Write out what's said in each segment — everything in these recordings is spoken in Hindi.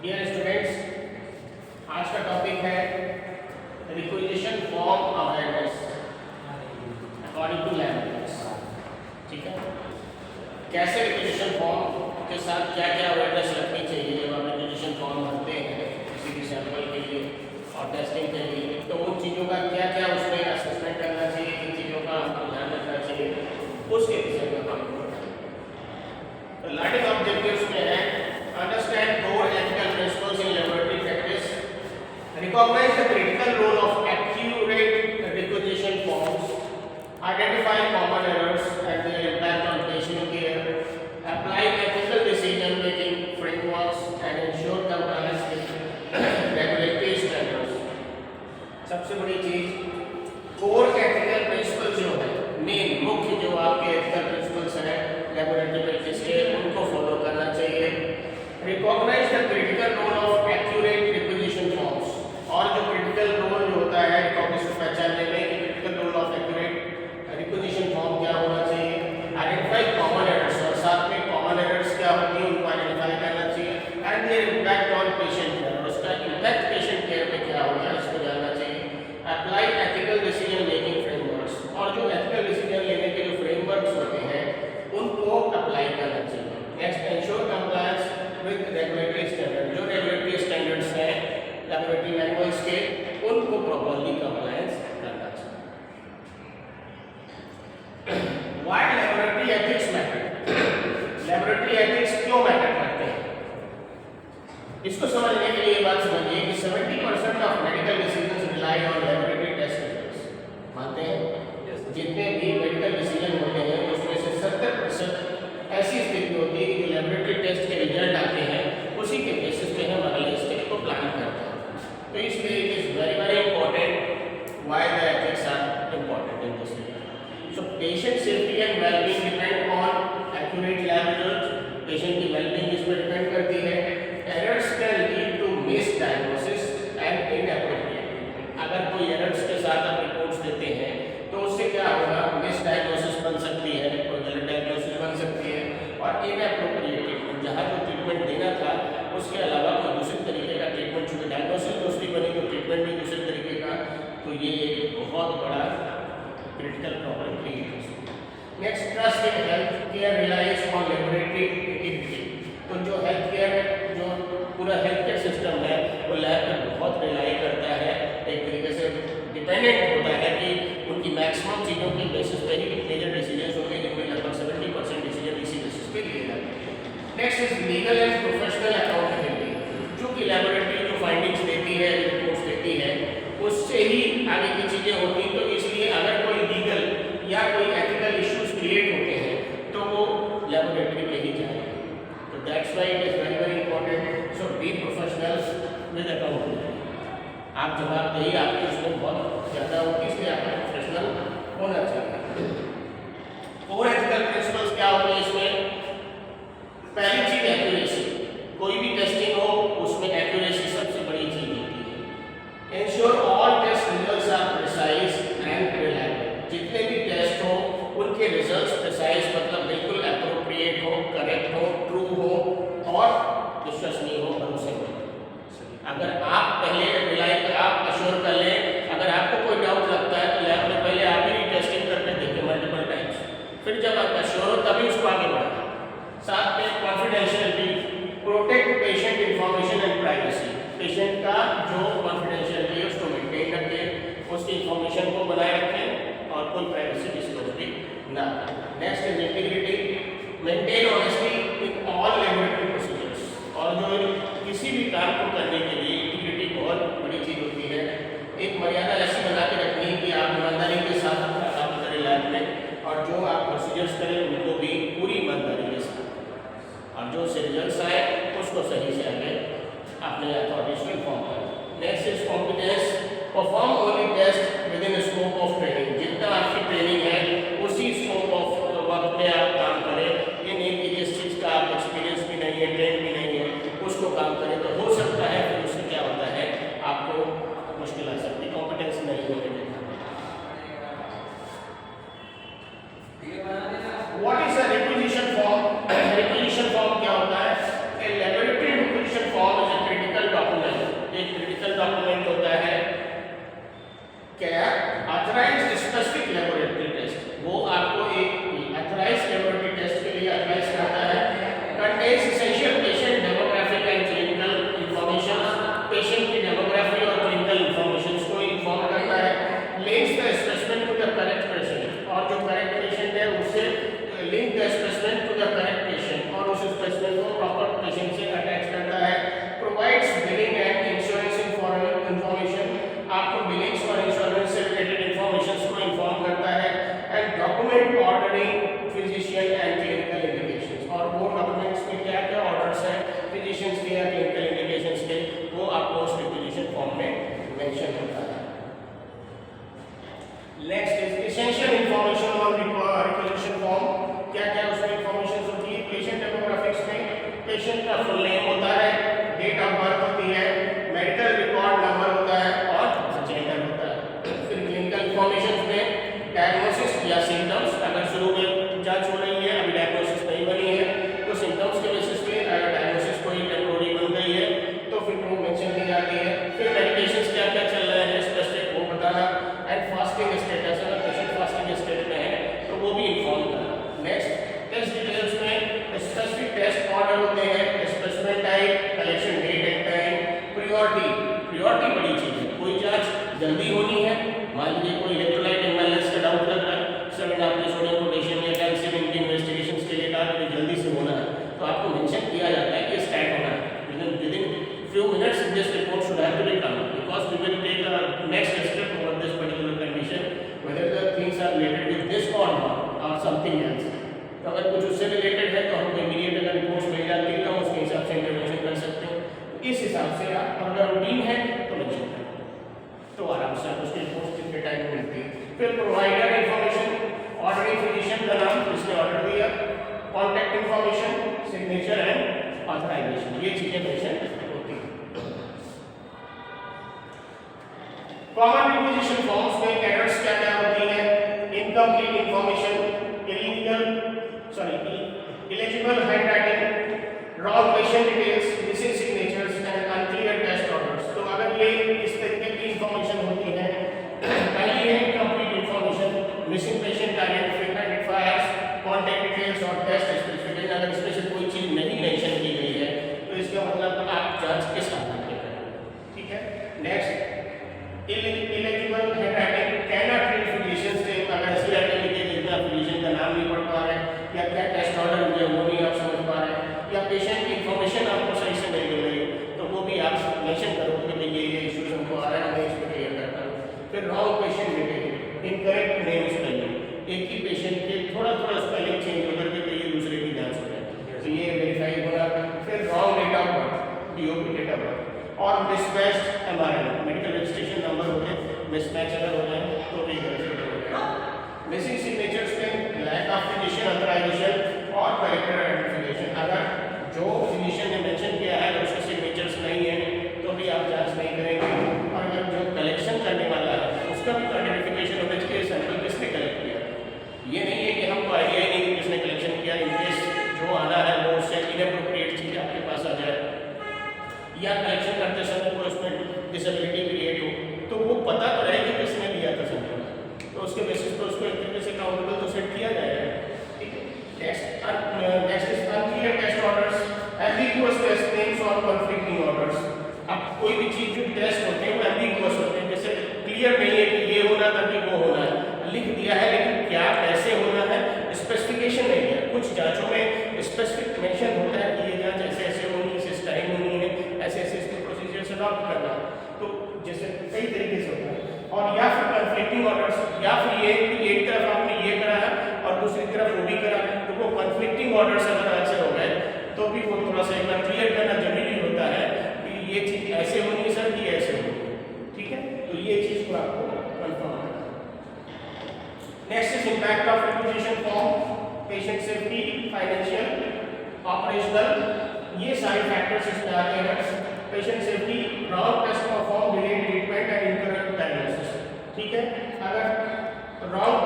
डियर स्टूडेंट्स, आज का टॉपिक है requisition form awareness according to language. ठीक है, कैसे रिक्विजिशन फॉर्म के साथ क्या क्या अवेयरनेस रखनी चाहिए जब आप रिक्विजिशन फॉर्म भरते हैं किसी भी सैंपल के लिए और टेस्टिंग के लिए, तो उन चीज़ों का क्या क्या उसमें असेसमेंट करना चाहिए, किन चीज़ों का आपको ध्यान रखना चाहिए, उसके विषय में हम लर्निंग ऑब्जेक्टिव्स में है understand core ethical principles in laboratory practice, recognize the critical role of accurate requisition forms, identify common errors and their impact on patient care, apply ethical decision making frameworks and ensure compliance with regulatory standards। सबसे बड़ी चीज कोर एथिकल प्रिंसिपल्स जो है, मेन मुख्य जो आपके एथिकल प्रिंसिपल्स हैं लेबोरेटरी प्रैक्टिस के, उनको फॉलो करना चाहिए। Recognise the critical role of accurate requisition forms, और जो क्रिटिकल रोल जो होता है रिकॉग्निशन को पहचानने में कि critical role of accurate requisition form क्या होना चाहिए। आइडेंटिफाई कॉमन एरर्स, और साथ में कॉमन एरर्स क्या होती हैं उनको आइडेंटिफाई करना चाहिए। And there impact on patient care, और उसका इम्पैक्ट पेशेंट केयर पे क्या होगा इसको जानना चाहिए। Apply ethical decision making frameworks, और जो एथिकल डिसीजन लेने के जो फ्रेमवर्क्स होते हैं उनको अप्लाई करना चाहिए। Next, ensure compliance with regulatory standard, जो रेगुलेटरी स्टैंडर्ड्स हैं लेबोरेटरी मैनुअल्स के, उनको प्रॉपर्ली कंप्लायंस करना चाहिए। Why laboratory ethics matter, laboratory ethics क्यों मैटर करते हैं, इसको समझने के लिए ये बात समझिए कि 70% of medical decisions rely on laboratory test results. मानते हैं जितने भी मेडिकल डिसीजन होते हैं उसमें से 70% ऐसी स्थिति होती है कि जो लेबोरेटरी टेस्ट के रिजल्ट आते हैं उसी के बेसिस पे हम अगले स्टेप को प्लान करते हैं। तो इसलिए it is very important why the ethics are important in this way. So patient safety and wellbeing depend on accurate lab results, patient की वेलबींग इस पर डिपेंड करती है। Errors can lead to miss diagnosis and inappropriate treatment, अगर कोई एरर्स के साथ आप रिपोर्ट्स देते हैं तो उससे क्या होगा, मिस डायग्नोसिस बन सकती है, कोई गलत डायग्नोसिस बन सकती है, और इनएप्रोप्रिएट ट्रीटमेंट, जहाँ जो ट्रीटमेंट देना था उसके अलावा कोई दूसरे तरीके का ट्रीटमेंट, चूँकि डायग्नोसिस दूसरी बनी तो ट्रीटमेंट भी दूसरे तरीके का, तो ये एक बहुत बड़ा क्रिटिकल प्रॉब्लम क्रिएट हो सकता है। Next, trust in health care relies on laboratory activity, तो जो हेल्थ केयर, जो पूरा हेल्थ केयर सिस्टम है वो लैब पर बहुत रिलाई करता है, एक तरीके से डिपेंडेंट होता है कि उनकी मैक्सिमम चीज़ों के बेसिस पे ही मेजर डिसीजंस होंगे, जिनमें लगभग 70% डिसीजन इसी बेसिस पे लिए जाते हैं। Next is legal and professional accountability, चूँकि लेबोरेटरी जो फाइंडिंग्स देती है, रिपोर्ट्स देती है, उससे ही आगे की चीज़ें होती हैं, तो इसलिए अगर कोई लीगल या कोई एथिकल इश्यूज क्रिएट होते हैं तो वो लेबोरेटरी पे ही जाएंगे। तो that's why it is very important. So be professionals with accountability, आप जवाबदेही आपकी उसमें बहुत ज़्यादा होगी, इसलिए आपको प्रोफेशनल होना चाहिए। कोर एथिकल प्रिंसिपल्स क्या होते हैं इसमें, पहली चीज एक्यूरेसी, कोई भी टेस्टिंग हो उसमें एक्यूरेसी सबसे बड़ी चीज होती है। Ensure all test results are precise and reliable, जितने भी टेस्ट हो उनके रिजल्ट्स प्रिसाइज मतलब बिल्कुल एप्रोप्रिएट हो, करेक्ट हो, ट्रू हो और विश्वसनीय हो, भरोसेमंद। अगर आप पहले आप अश्योर कर लें, अगर आपको कोई डाउट लगता है तो लैब में पहले आप ही टेस्टिंग करके देखें मल्टीपल टाइम्स, फिर जब आप अश्योर हो तभी उसको आगे बढ़ाएं। साथ में confidentiality, protect patient information and privacy, patient का जो कॉन्फिडेंशियलिटी है उसको मेंटेन रखें, उसकी इंफॉर्मेशन को बनाए रखें और कोई प्राइवेसी डिस्क्लोज भी ना करें। Next is integrity, maintain honesty in all laboratory procedures, और जो किसी भी काम को करने के लिए इंटीग्रिटी बहुत बड़ी चीज़ होती है। एक मर्यादा ऐसी बना के रखनी कि आप ईमानदारी के साथ अपना काम करें लैब में, और जो आप प्रोसीजर्स करें उनको भी पूरी ईमानदारी के साथ, और जो से रिजल्ट्स आए उसको सही से आगे अपने अथॉरिटीज को इन्फॉर्म करें। Next is competence, perform only test within scope of training, जितना आपकी ट्रेनिंग है उसी स्कोप ऑफ वर्क में आप काम करें। ये नहीं कि जिस चीज़ का आप एक्सपीरियंस भी नहीं है, ट्रेन भी नहीं है, उसको काम करें, तो हो सकता है फिर उससे क्या होता है आपको मुश्किल आ सकती है, कॉम्पिटेंस नहीं होने के। What is a requisition form, requisition form क्या होता है, a laboratory requisition form is a next is essential information on requisition form. क्या क्या उसमें इंफॉर्मेशन होती है? पेशेंट डेमोग्राफिक्स में पेशेंट का फुल नेम होता है, डेट ऑफ बर्थ होती है, मेडिकल रिकॉर्ड नंबर होता है और जेंडर होता है। फिर क्लिनिकल इंफॉर्मेशन में डायग्नोसिस या सिम्टम्स, अगर शुरू में जांच हो रही है, अभी डायग्नोसिस नहीं बनी है, तो सिम्टम्स के बेसिस पे अगर डायग्नोसिस कोई टेम्पोररी बन गई है तो फिर वो मेंशन की जाती है। फिर मेडिकेशंस क्या क्या चल रहे हैं स्पेसिफिक वो बताना, एंड फास्टिंग स्टेटस, अगर पेशेंट फास्टिंग स्टेट में है तो वो भी इन्फॉर्म करना। नेक्स्ट टेस्ट डिटेल्स में स्पेसिफिक टेस्ट ऑर्डर होते हैं, specific type, collection date and time, priority बड़ी चीज है। कोई जांच जल्दी होनी है, मान लीजिए कोई इलेक्ट्रोलाइट इम्बैलेंस का डाउट लग रहा है, सडन आपने सोडियम पोटेशियम या कैल्शियम इनकी इन्वेस्टिगेशंस के लिए कहा कि जल्दी से होना है, तो आपको मेंशन किया जाता है कि स्टार्ट होना है within few minutes. This report should have to be done because we will take a next step over this particular condition, whether the things are related with this or not or something else. तो अगर कुछ उससे रिलेटेड है तो हमको इमीडिएट अगर रिपोर्ट्स मिल जाती है तो हम उसके हिसाब से इंटरवेंशन कर सकते हैं। इस हिसाब से आप अगर रूटीन है तो मेंशन करें तो आराम से आप उसकी रिपोर्ट कितने टाइम में मिलती है। फिर प्रोवाइडर इंफॉर्मेशन, ऑर्डरिंग फिजिशियन का नाम जिसने ऑर्डर दिया, contact information, signature and authorization, ये चीजें मेंशन होती हैं। कॉमन रिक्वेजिशन फॉर्म्स में एरर्स क्या क्या होती हैं? Incomplete information, illegible handwriting, wrong patient details, missing signatures and unclear test orders. तो अगर ये इस तरीके की इंफॉर्मेशन होती है, पहली है incomplete information, missing patient identifiers, contact details और टेस्ट स्पेसिफिकेशन। अगर इसमें से कोई चीज नहीं मेंशन की गई है तो इसका मतलब आप जांच किस आधार पे करेंगे, ठीक है। Next eligible handwriting, cannot read physician से, अगर इसकी राइटिंग लिखी है जिसमें फिजिशियन का नाम नहीं पढ़ पा रहे हैं या क्या टेस्ट ऑर्डर मुझे वो नहीं आप समझ पा रहे हैं या पेशेंट की इंफॉर्मेशन आपको सही से नहीं मिल रही है तो वो भी आप मेंशन करोगे कि ये इश्यूज हमको आ रहा है, हमें इसको क्लियर करना है। फिर wrong patient detail, incorrect name spelling, एक ही पेशेंट के थोड़ा थोड़ा स्पेलिंग चेंज होकर के ये दूसरे की जांच हो जाए तो ये वेरीफाई होगा। फिर wrong date of birth, DOB date of birth और mismatched MRN, medical registration number होते हैं, मिसमैच अगर हो जाए तो भी गलत हो जाएगा। मिसिंग सिग्नेचर्स में लैक ऑफ फिजिशियन ऑथराइजेशन और कलेक्टर आइडेंटिफिकेशन, अगर जो फिजिशियन ने मेंशन किया है अगर उसके सिग्नेचर्स नहीं है तो भी आप जांच नहीं करेंगे। और अगर जो कलेक्शन करने वाला है उसका भी आइडेंटिफिकेशन होना चाहिए, सैंपल किसने कलेक्ट किया। ये नहीं है कि हमको आइडिया ही नहीं कि किसने कलेक्शन किया, इनकेस जो आना है वो उससे इनएप्रोप्रिएट चीज आपके पास आ जाए या कलेक्शन करते समय कोई उसमें डिसेबिलिटी क्रिएट हो तो वो पता तो रहे कि किसने दिया था सैंपल, तो उसके बेसिस पर उसको एक तरीके से काउंटेबल तो सेट किया जाएगा, ठीक है। Next is unclear test orders, ambiguous test names और कॉन्फ्लिक्टिंग ऑर्डर्स। अब कोई भी चीज जो टेस्ट होते हैं वो एम्बिगुअस होते हैं, जैसे क्लियर नहीं है कि ये होना था कि वो होना है, लिख दिया है लेकिन क्या कैसे होना है स्पेसिफिकेशन नहीं है। कुछ जांचों में स्पेसिफिक मेंशन होता है कि ये जांच ऐसे ऐसे होनी है, इस टाइम होनी है, ऐसे ऐसे इसके प्रोसीजर से अडॉप्ट करना, तो जैसे कई तरीके से होता है। और या फिर कॉन्फ्लिक्टिंग ऑर्डर्स, या फिर ये कि एक तरफ आपने ये करा है और दूसरी तरफ वो भी करा है, तो वो कॉन्फ्लिक्टिंग ऑर्डर्स अगर आंसर हो गए तो भी वो थोड़ा सा एक बार क्लियर करना जरूरी होता है कि ये चीज ऐसे होनी है सर, ये ऐसे होनी है, ठीक है। तो ये चीज को आपको कंफर्म करना है। Next is impact of requisition form, patient safety, financial, operational, ये सारे फैक्टर्स इसमें आते हैं। Patient safety, wrong test perform, delayed treatment and incorrect diagnosis, ठीक है। अगर रॉन्ग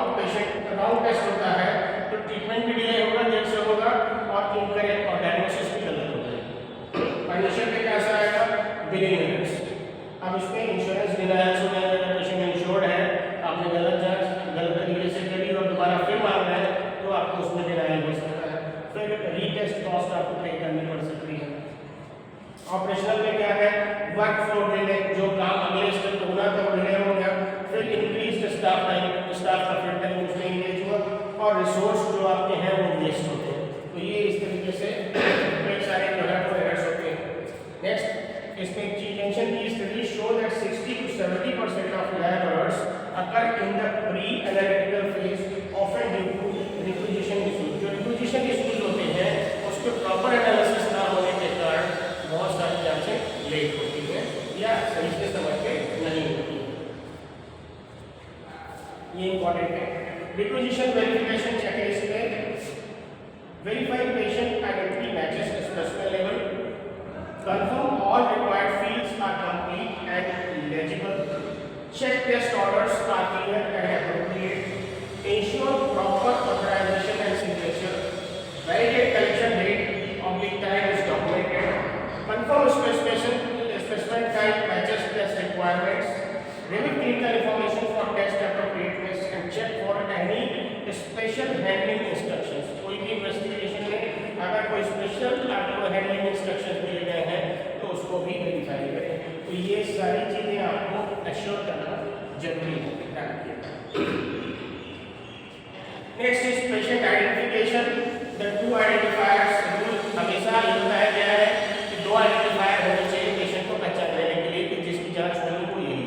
टेस्ट होता है तो ट्रीटमेंट भी डिले होगा, देर से होगा और इनकरेक्ट और डायग्नोसिस भी गलत हो जाएगा। फाइनेंशियल पे कैसा आएगा? बिलिंग एरर्स, अब इसमें इंश्योरेंस डिनायल्स हो जाएगा, अगर पेशेंट इंश्योर्ड है, आपने गलत जांच गलत तरीके से करी और दोबारा फिर मांगना है तो आपको उसमें डिनायल हो सकता है। फिर रीटेस्ट कॉस्ट आपको पे करनी पड़ सकती है। ऑपरेशनल में क्या है? वर्क फ्लो डिले, जो काम अगले स्टेप पे होना था वो डिले हो गया। फिर इंक्रीज्ड स्टाफ टाइम, स्टाफ का फिर टाइम उसमें इंगेज हुआ और रिसोर्स जो आपके हैं वो वेस्ट होते हैं। तो ये इस तरीके से कई सारे जो है वो एरर्स होते हैं। नेक्स्ट इसमें एक चीज मेंशन की, study show that 60 to 70% of lab errors occur in the pre analytical phase often due to requisition issues. जो रिक्वेजिशन इश्यूज होते हैं उसके प्रॉपर एनालिसिस ना होने के कारण बहुत सारी जांचें लेट होती हैं या सही से समझ के नहीं होती। ये इंपॉर्टेंट है। रिक्विजिशन वेरिफिकेशन चेकलिस्ट में verify patient identity matches specific level, confirm all required fields are complete and legible, check test orders are clear and appropriate, ensure proper authorization and signature, validate collection date, time is documented, confirm specified type matches test requirements, review clinical information for test appropriateness and check for any special handling instructions. कोई भी इन्वेस्टिगेशन में अगर कोई स्पेशल आपको हैंडलिंग इंस्ट्रक्शंस दिए गए हैं तो उसको भी वेरीफाई करें। तो ये सारी चीजें आपको एश्योर करना जरूरी है, ध्यान रखिएगा। Next is patient identification. The two identifiers rule हमेशा ये बताया गया है कि दो आइडेंटिफायर होने चाहिए पेशेंट को पहचान लेने के लिए कि जिसकी जांच होनी हो यही,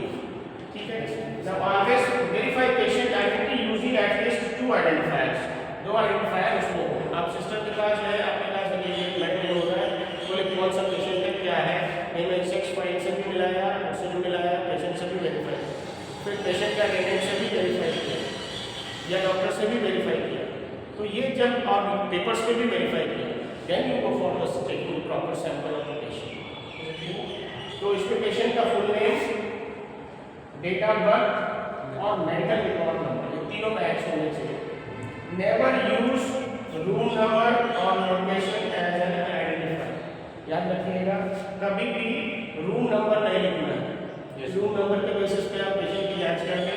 ठीक है। Now always verify patient identity using at least two identifiers. दो आइडेंटिफायर उसको आप सिस्टम के पास है, आपके पास ये मैटर हो रहा है, बोले कौन सा पेशेंट है क्या है, इनमें सेक्स फाइल से भी मिलाया, उससे भी मिलाया, पेशेंट से भी वेरीफाई, फिर पेशेंट का रेडियन से भी वेरीफाई किया या डॉक्टर से भी वेरीफाई किया। तो ये जब और पेपर्स पे भी वेरीफाई किया, then you go for the taking proper sample of the patient. तो इसमें पेशेंट का full name, date of birth और मेडिकल रिकॉर्ड नंबर, ये तीनों मैच होने चाहिए। नेवर यूज रूम नंबर और लोकेशन एज एन आइडेंटिफायर, याद रखिएगा कभी भी रूम नंबर नहीं लिखना है। रूम नंबर के बेसिस पे आप पेशेंट की जांच करके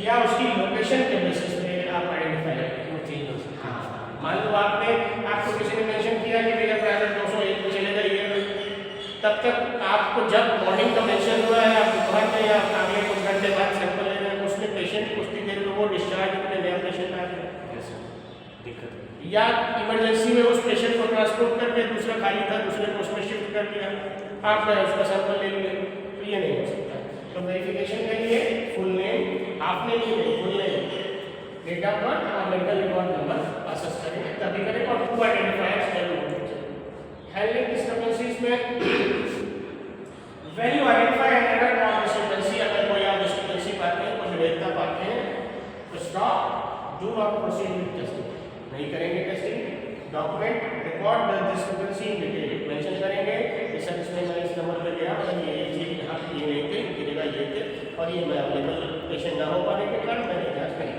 या उसकी लोकेशन के बेसिस पे आप आइडेंटिफाई करें, चेंज हो सकता है। मान लो आपको किसी ने मेंशन किया कि मेरा प्राइवेट 201 पे चलेगा ये, तब तक आपको जब मॉर्निंग का मेंशन हुआ है आप दोपहर में या अगले कुछ घंटे बाद सैंपल ले रहे हैं, उसमें पेशेंट कुछ देर में वो डिस्चार्ज होकर नया पेशेंट आ गया दिक्कत, या इमरजेंसी में उस पेशेंट को ट्रांसपोर्ट करके दूसरा खाली था दूसरे को उसमें शिफ्ट कर दिया, आपने उसका सैंपल ले लिया, तो ये नहीं हो सकता। तो वेरिफिकेशन के लिए फुल नेम, हाफ नेम नहीं, full name, date of birth और मेडिकल रिकॉर्ड नंबर असेस करेंगे तभी करें, और टू आइडेंटिफायर्स जरूर होने चाहिए। हैंडलिंग डिस्क्रिपेंसीज में when you identify an error or discrepancy, अगर कोई आप डिस्क्रिपेंसी पाते हैं, कोई विविधता पाते हैं, तो stop, do not proceed with testing, नहीं करेंगे testing. Document record the discrepancy in detail, mention करेंगे जैसा इसमें मैं इस नंबर पे गया और ये चीज यहाँ ये नहीं थे, इनकी जगह ये थे और ये मैं अवेलेबल पेशेंट ना हो पाने के कारण मैंने जांच नहीं।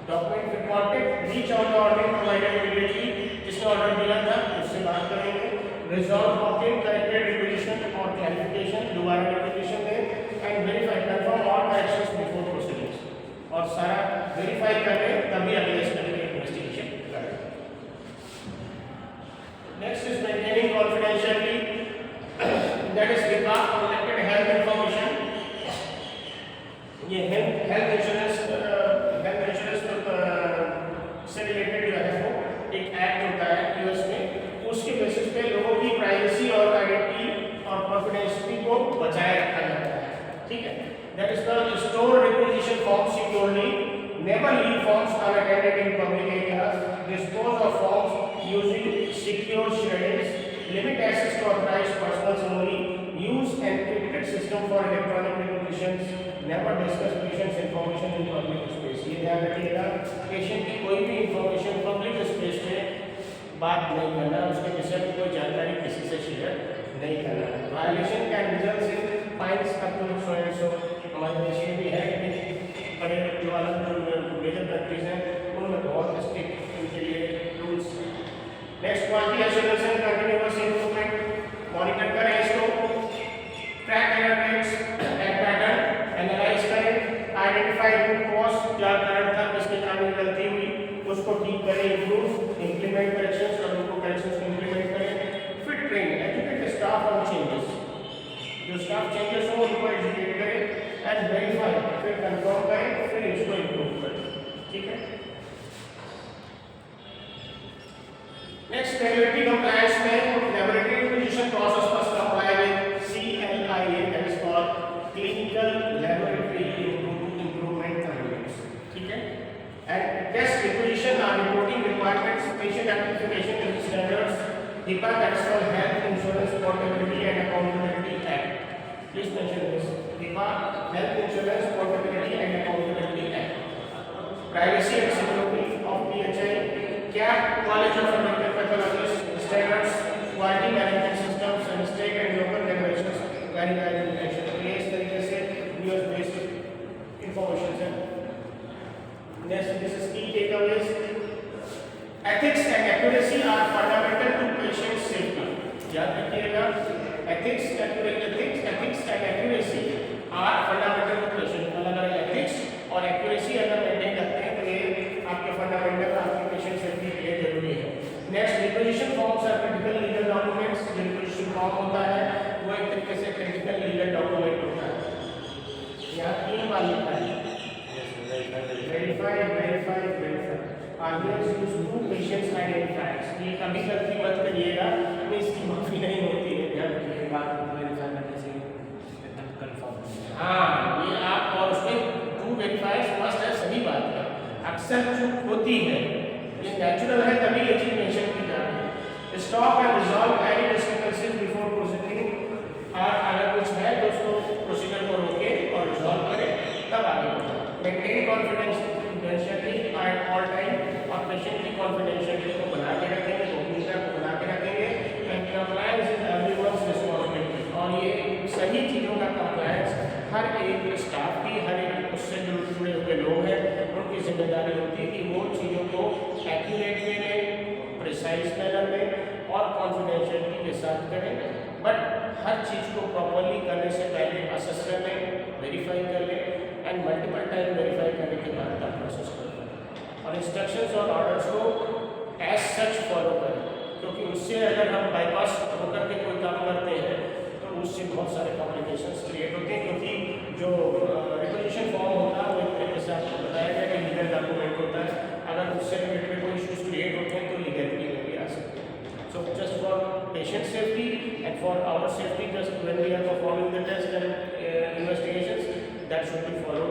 डॉक्यूमेंट फिर contact reach out the order provided immediately, जिसने ऑर्डर दिया था उससे बात करेंगे। रिजॉल्व ऑब्टेन करेक्टेड रिक्वेजिशन और क्लैरिफिकेशन, दोबारा रिक्वेजिशन दें and verify confirm all corrections before proceedings, और सारा वेरीफाई करें तभी अगले स्टेप में इन्वेस्टिगेशन करें। Next is maintaining confidentiality, that is regard collected health information. ये हेल्थ इंश्योरेंस से रिलेटेड जो है वो एक एक्ट होता है यूएस में, उसके बेसिस पे लोगों की प्राइवेसी और आइडेंटिटी और कॉन्फिडेंशियलिटी को बचाए रखा जाता है, ठीक है। That is the store requisition forms securely, never leave forms unattended in public areas, dispose of forms using secure shreddings, limit access to authorized personnels only, use encrypted system for electronic requisitions, never discuss patients information in public space. ये ध्यान रखिएगा, पेशेंट की कोई भी इंफॉर्मेशन पब्लिक स्पेस में बात नहीं करना, उसके विषय में कोई जानकारी किसी से शेयर नहीं करना। Violation can result in fines up to so and so, हमारे देश में भी है कि बड़े जो अलग मेजर कंट्रीज हैं उनमें बहुत स्ट्रिक्ट इनके लिए rules. Next quality assurance and continuous improvement, monitor करें इसको, track error rates and pattern, analyse करें, आइडेंटिफाई रूट कॉज, क्या कारण था किसके कारण गलती हुई, उसको ठीक करें, इम्प्रूव, इम्प्लीमेंट करेक्शंस और उनको करेक्शंस को इम्प्लीमेंट करें, फिर train, educate staff on changes, जो स्टाफ चेंजेस हो उनको एजुकेट करें एंड वेरीफाई, फिर कंफर्म करें, फिर इसको इम्प्रूव करें, ठीक है। नेक्स्ट रेगुलेटरी कंप्लायंस में laboratory requisition process must comply with CLIA, that is called clinical laboratory improvement comments, ठीक है। And test requisition are reporting requirements, patient identification standards, HIPAA, National Health Insurance Portability and Accountability Act. Please mention this. HIPAA, Health Insurance Portability and Accountability Act. privacy and security of PHI, CAP, College of American Pathologists, standards, quality management systems and state and local regulations, guideline regulation. तो ये इस तरीके से US based information है. Next, this is key takeaways. Ethics and accuracy are fundamental to patient safety. याद रखिएगा, ethics and accuracy are fundamental to patient. अलग-अलग ethics और accuracy अगर मेंटेन करते हैं तो ये आपके फंडामेंटल आपके पेशेंट सेफ्टी के लिए जरूरी है. Next, requisition forms are critical legal documents. जो रिपोजिशन फॉर्म होता है वो एक तरीके से क्रिटिकल लीगल डॉक्यूमेंट होता है. यहाँ 3 बार लिखा है verify. Arguments use two patients identifiers. ये कभी गलती मत करिएगा, इसकी माफी नहीं होती है. ध्यान रखिए बात वेरीफाई करने से एकदम कंफर्म. हाँ, ये आप और उसमें टू वेरीफायर्स मस्ट है, सही बात है. अक्सर चूक होती है, ये नेचुरल है, तभी ये चीज मेंशन की जाती है. Stop and resolve any discrepancies before proceeding. अगर कुछ है तो उसको प्रोसीजर को रोके और रिजॉल्व करें, तब आगे बढ़े. Maintain confidentiality at all time, और पेशेंट की कॉन्फिडेंशियलिटी को बना के रखेंगे, गोपनीयता को बना के रखेंगे. And compliance is everyone's responsibility. और ये सही चीज़ों का कंप्लायंस हर एक स्टाफ की, हर एक उससे जुड़े हुए लोग हैं, उनकी जिम्मेदारी होती है कि वो चीज़ों को एक्यूरेट वे में, प्रिसाइज मैनर में और कॉन्फिडेंशियलिटी के साथ करें. बट हर चीज़ को प्रॉपरली करने से पहले असेस कर लें, वेरीफाई कर लें एंड मल्टीपल टाइम वेरीफाई करने के बाद तब प्रोसेस कर लें. और इंस्ट्रक्शंस और ऑर्डर्स को एज सच फॉलो करें, क्योंकि उससे अगर हम बाईपास होकर के कोई काम करते हैं तो उससे बहुत सारे कॉम्प्लिकेशंस क्रिएट होते हैं. क्योंकि जो रिपोजिशन फॉर्म होता है वो एक तरीके से आपको बताया गया कि लीगल डॉक्यूमेंट होता है. अगर उससे रिलेटेड कोई इशूज क्रिएट होते हैं तो लीगलिटी में भी आ सकते हैं. So just for patient safety and for our safety, just when we are performing the test and investigations, that should be followed.